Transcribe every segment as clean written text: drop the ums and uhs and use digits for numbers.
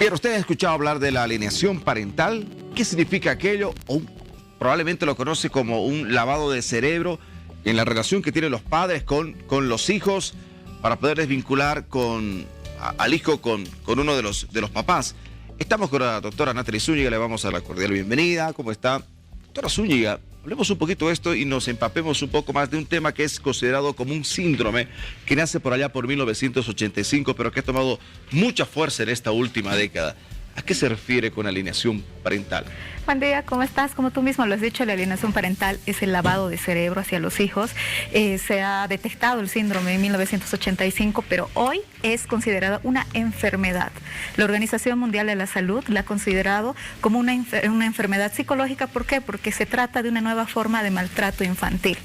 Bien, ¿usted ha escuchado hablar de la alienación parental? ¿Qué significa aquello? Probablemente lo conoce como un lavado de cerebro en la relación que tienen los padres con los hijos para poder desvincular al hijo con uno de los papás. Estamos con la doctora Natalie Zúñiga, le vamos a dar la cordial bienvenida. ¿Cómo está? Doctora Zúñiga, hablemos un poquito de esto y nos empapemos un poco más de un tema que es considerado como un síndrome que nace por allá por 1985, pero que ha tomado mucha fuerza en esta última década. ¿A qué se refiere con alienación parental? Buen día, ¿cómo estás? Como tú mismo lo has dicho, la alienación parental es el lavado de cerebro hacia los hijos. Se ha detectado el síndrome en 1985, pero hoy es considerada una enfermedad. La Organización Mundial de la Salud la ha considerado como una enfermedad psicológica. ¿Por qué? Porque se trata de una nueva forma de maltrato infantil.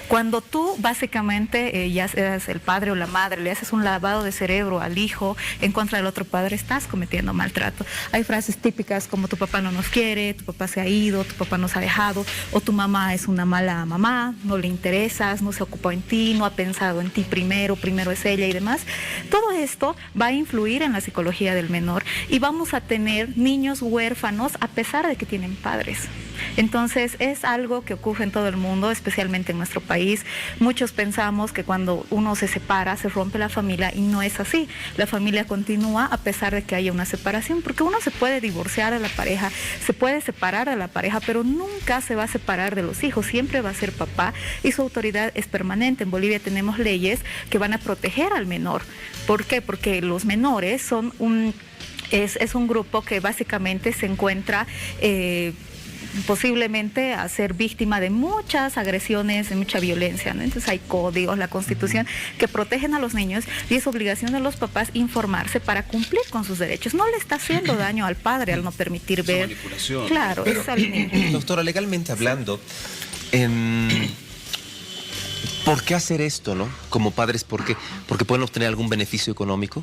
Cuando tú básicamente, ya seas el padre o la madre, le haces un lavado de cerebro al hijo en contra del otro padre, estás cometiendo maltrato. Hay frases típicas como tu papá no nos quiere, tu papá se ha ido, tu papá nos ha dejado, o tu mamá es una mala mamá, no le interesas, no se ocupó en ti, no ha pensado en ti primero es ella y demás. Todo esto va a influir en la psicología del menor y vamos a tener niños huérfanos a pesar de que tienen padres. Entonces es algo que ocurre en todo el mundo, especialmente en nuestro país. Muchos pensamos que cuando uno se separa se rompe la familia y no es así. La familia continúa a pesar de que haya una separación, porque uno se puede divorciar a la pareja, se puede separar a la pareja, pero nunca se va a separar de los hijos, siempre va a ser papá y su autoridad es permanente. En Bolivia tenemos leyes que van a proteger al menor. ¿Por qué? Porque los menores son es un grupo que básicamente se encuentra posiblemente a ser víctima de muchas agresiones, de mucha violencia, ¿no? Entonces hay códigos, la Constitución, que protegen a los niños y es obligación de los papás informarse para cumplir con sus derechos. No le está haciendo daño al padre al no permitir ver. Manipulación. Claro, Pero, es al niño. Doctora, legalmente hablando, ¿por qué hacer esto, no? Como padres, ¿por qué? Porque pueden obtener algún beneficio económico,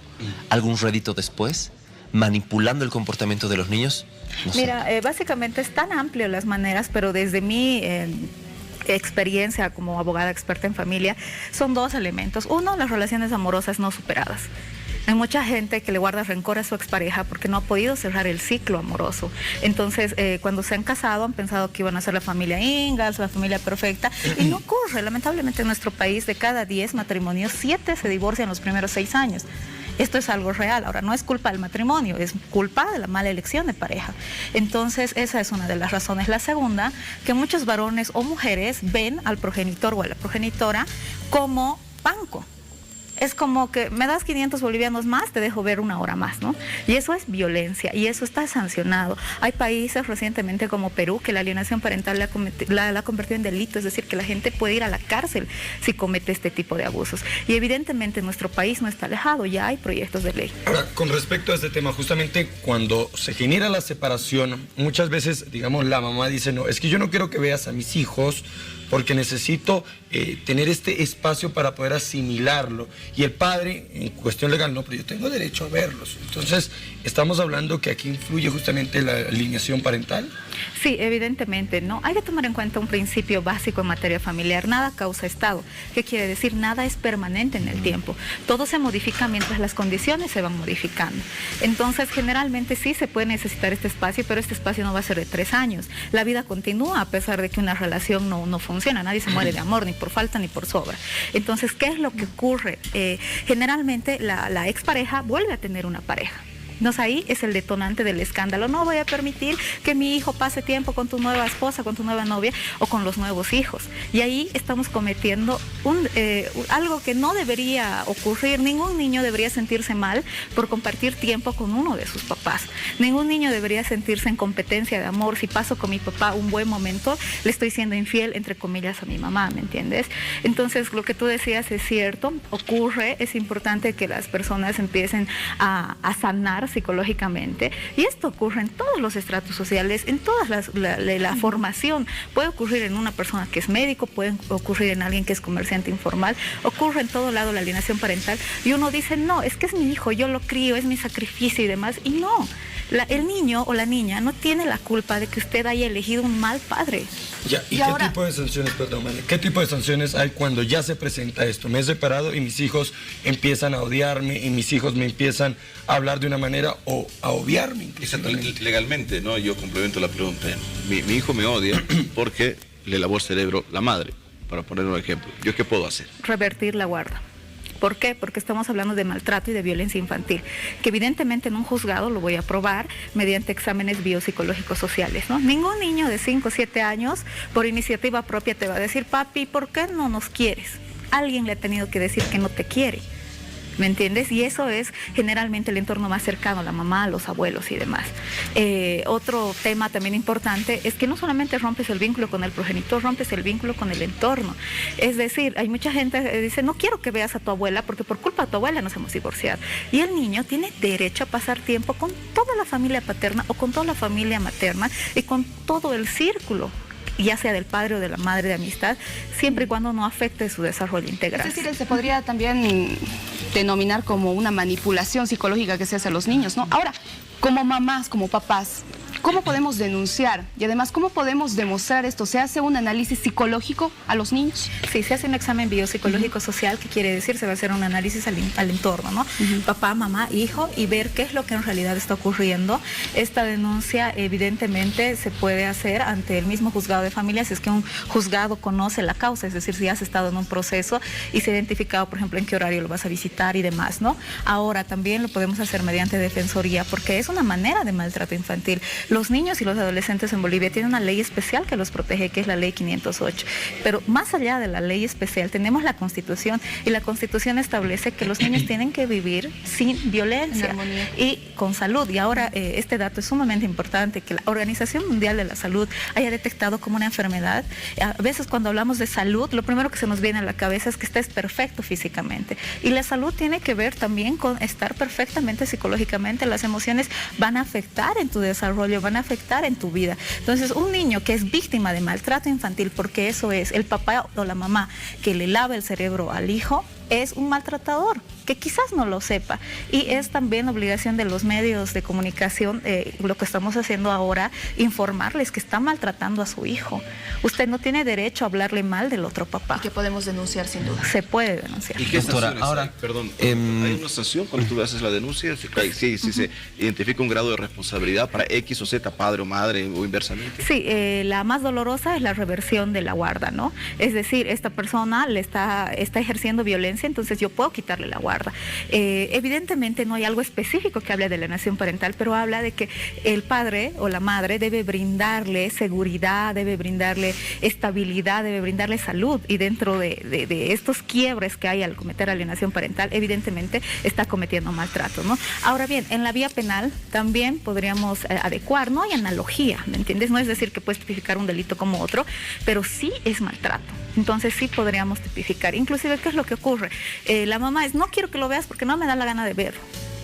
algún rédito después, manipulando el comportamiento de los niños. No sé. Mira, básicamente es tan amplio las maneras, pero desde mi experiencia como abogada experta en familia, son dos elementos. Uno, las relaciones amorosas no superadas. Hay mucha gente que le guarda rencor a su expareja porque no ha podido cerrar el ciclo amoroso. Entonces, cuando se han casado, han pensado que iban a ser la familia Ingalls, la familia perfecta, y no ocurre. Lamentablemente en nuestro país, de cada 10 matrimonios, 7 se divorcian los primeros 6 años. Esto es algo real. Ahora, no es culpa del matrimonio, es culpa de la mala elección de pareja. Entonces, esa es una de las razones. La segunda, que muchos varones o mujeres ven al progenitor o a la progenitora como banco. Es como que me das 500 bolivianos más, te dejo ver 1 hora más, ¿no? Y eso es violencia y eso está sancionado. Hay países recientemente como Perú que la alienación parental la ha convertido en delito, es decir, que la gente puede ir a la cárcel si comete este tipo de abusos. Y evidentemente nuestro país no está alejado, ya hay proyectos de ley. Ahora, con respecto a este tema, justamente cuando se genera la separación, muchas veces, digamos, la mamá dice, no, es que yo no quiero que veas a mis hijos porque necesito tener este espacio para poder asimilarlo. Y el padre, en cuestión legal, no, pero yo tengo derecho a verlos. Entonces, estamos hablando que aquí influye justamente la alienación parental. Sí, evidentemente, ¿no? Hay que tomar en cuenta un principio básico en materia familiar. Nada causa estado. ¿Qué quiere decir? Nada es permanente en el tiempo. Todo se modifica mientras las condiciones se van modificando. Entonces, generalmente sí se puede necesitar este espacio, pero este espacio no va a ser de 3 años. La vida continúa a pesar de que una relación no funciona. Nadie se muere de amor, ni por falta ni por sobra. Entonces, ¿qué es lo que ocurre? Generalmente la expareja vuelve a tener una pareja. Entonces ahí es el detonante del escándalo. No voy a permitir que mi hijo pase tiempo con tu nueva esposa, con tu nueva novia o con los nuevos hijos. Y ahí estamos cometiendo algo que no debería ocurrir. Ningún niño debería sentirse mal por compartir tiempo con uno de sus papás. Ningún niño debería sentirse en competencia de amor. Si paso con mi papá un buen momento, le estoy siendo infiel, entre comillas, a mi mamá, ¿me entiendes? Entonces, lo que tú decías es cierto, ocurre. Es importante que las personas empiecen a sanar psicológicamente, y esto ocurre en todos los estratos sociales, en toda la formación. Puede ocurrir en una persona que es médico, puede ocurrir en alguien que es comerciante informal, ocurre en todo lado la alienación parental, y uno dice, no, es que es mi hijo, yo lo crío, es mi sacrificio y demás, y no. El niño o la niña no tiene la culpa de que usted haya elegido un mal padre. Ya, ¿y qué tipo de sanciones, perdón, María, qué tipo de sanciones hay cuando ya se presenta esto? Me he separado y mis hijos empiezan a odiarme y mis hijos me empiezan a hablar de una manera o a obviarme. Legalmente, ¿no? Yo complemento la pregunta. Mi hijo me odia porque le lavó el cerebro la madre, para poner un ejemplo. ¿Yo qué puedo hacer? Revertir la guarda. ¿Por qué? Porque estamos hablando de maltrato y de violencia infantil, que evidentemente en un juzgado lo voy a probar mediante exámenes biopsicológicos sociales, ¿no? Ningún niño de 5 o 7 años, por iniciativa propia, te va a decir, papi, ¿por qué no nos quieres? Alguien le ha tenido que decir que no te quiere. ¿Me entiendes? Y eso es generalmente el entorno más cercano, la mamá, los abuelos y demás. Otro tema también importante es que no solamente rompes el vínculo con el progenitor, rompes el vínculo con el entorno. Es decir, hay mucha gente que dice, no quiero que veas a tu abuela porque por culpa de tu abuela nos hemos divorciado. Y el niño tiene derecho a pasar tiempo con toda la familia paterna o con toda la familia materna y con todo el círculo, ya sea del padre o de la madre de amistad, siempre y cuando no afecte su desarrollo integral. Es decir, se podría también denominar como una manipulación psicológica que se hace a los niños, ¿no? Ahora, como mamás, como papás, ¿cómo podemos denunciar? Y además, ¿cómo podemos demostrar esto? ¿Se hace un análisis psicológico a los niños? Sí, se hace un examen biopsicológico social, que quiere decir, se va a hacer un análisis al entorno, ¿no? Papá, mamá, hijo, y ver qué es lo que en realidad está ocurriendo. Esta denuncia, evidentemente, se puede hacer ante el mismo juzgado de familia, si es que un juzgado conoce la causa, es decir, si has estado en un proceso y se ha identificado, por ejemplo, en qué horario lo vas a visitar y demás, ¿no? Ahora también lo podemos hacer mediante defensoría, porque es una manera de maltrato infantil. Los niños y los adolescentes en Bolivia tienen una ley especial que los protege, que es la ley 508. Pero más allá de la ley especial, tenemos la Constitución, y la Constitución establece que los niños tienen que vivir sin violencia y con salud. Y ahora este dato es sumamente importante, que la Organización Mundial de la Salud haya detectado como una enfermedad. A veces cuando hablamos de salud, lo primero que se nos viene a la cabeza es que estés perfecto físicamente. Y la salud tiene que ver también con estar perfectamente psicológicamente. Las emociones van a afectar en tu desarrollo, van a afectar en tu vida. Entonces, un niño que es víctima de maltrato infantil, porque eso es el papá o la mamá que le lava el cerebro al hijo, es un maltratador, que quizás no lo sepa. Y es también obligación de los medios de comunicación, lo que estamos haciendo ahora, informarles que está maltratando a su hijo. Usted no tiene derecho a hablarle mal del otro papá. Y que podemos denunciar, sin duda. Se puede denunciar. ¿Y qué Doctora, sanciones ahora, hay? Perdón, ¿hay una sanción cuando tú haces la denuncia? Si se identifica un grado de responsabilidad para X o Z, padre o madre, o inversamente. Sí, la más dolorosa es la reversión de la guarda, ¿no? Es decir, esta persona le está ejerciendo violencia, entonces yo puedo quitarle la guarda. Evidentemente no hay algo específico que hable de la alienación parental, pero habla de que el padre o la madre debe brindarle seguridad, debe brindarle estabilidad, debe brindarle salud, y dentro de estos quiebres que hay al cometer alienación parental, evidentemente está cometiendo maltrato, ¿no? Ahora bien, en la vía penal también podríamos adecuar, no hay analogía, ¿me entiendes? No es decir que puedes tipificar un delito como otro, pero sí es maltrato. Entonces sí podríamos tipificar. Inclusive, ¿qué es lo que ocurre? La mamá es, no quiero que lo veas porque no me da la gana de verlo,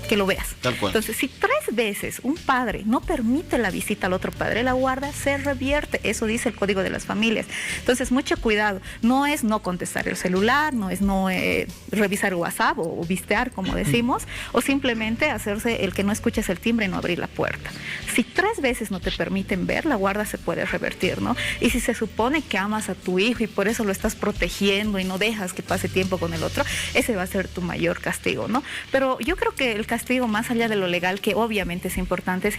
que lo veas. Tal cual. Entonces, si 3 veces un padre no permite la visita al otro padre, la guarda se revierte. Eso dice el Código de las Familias. Entonces, mucho cuidado. No es no contestar el celular, no es no revisar WhatsApp o vistear, como decimos, o simplemente hacerse el que no escuches el timbre y no abrir la puerta. Si 3 veces no te permiten ver, la guarda se puede revertir, ¿no? Y si se supone que amas a tu hijo y por eso lo estás protegiendo y no dejas que pase tiempo con el otro, ese va a ser tu mayor castigo, ¿no? Pero yo creo que el castigo, más allá de lo legal, que obviamente es importante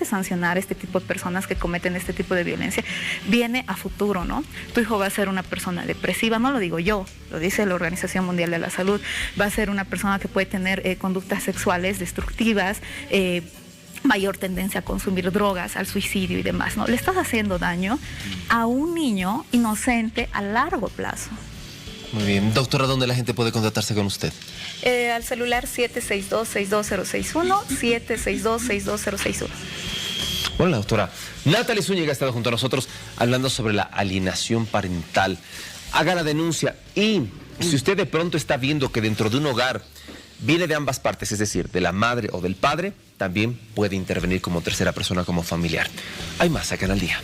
sancionar este tipo de personas que cometen este tipo de violencia, viene a futuro, ¿no? Tu hijo va a ser una persona depresiva, no lo digo yo, lo dice la Organización Mundial de la Salud, va a ser una persona que puede tener conductas sexuales destructivas, mayor tendencia a consumir drogas, al suicidio y demás, ¿no? Le estás haciendo daño a un niño inocente a largo plazo. Muy bien. Doctora, ¿dónde la gente puede contactarse con usted? Al celular 762-62061, 762-62061. Bueno, la doctora Natalie Zúñiga ha estado junto a nosotros hablando sobre la alienación parental. Haga la denuncia, y si usted de pronto está viendo que dentro de un hogar viene de ambas partes, es decir, de la madre o del padre, también puede intervenir como tercera persona, como familiar. Hay más acá en Al Día.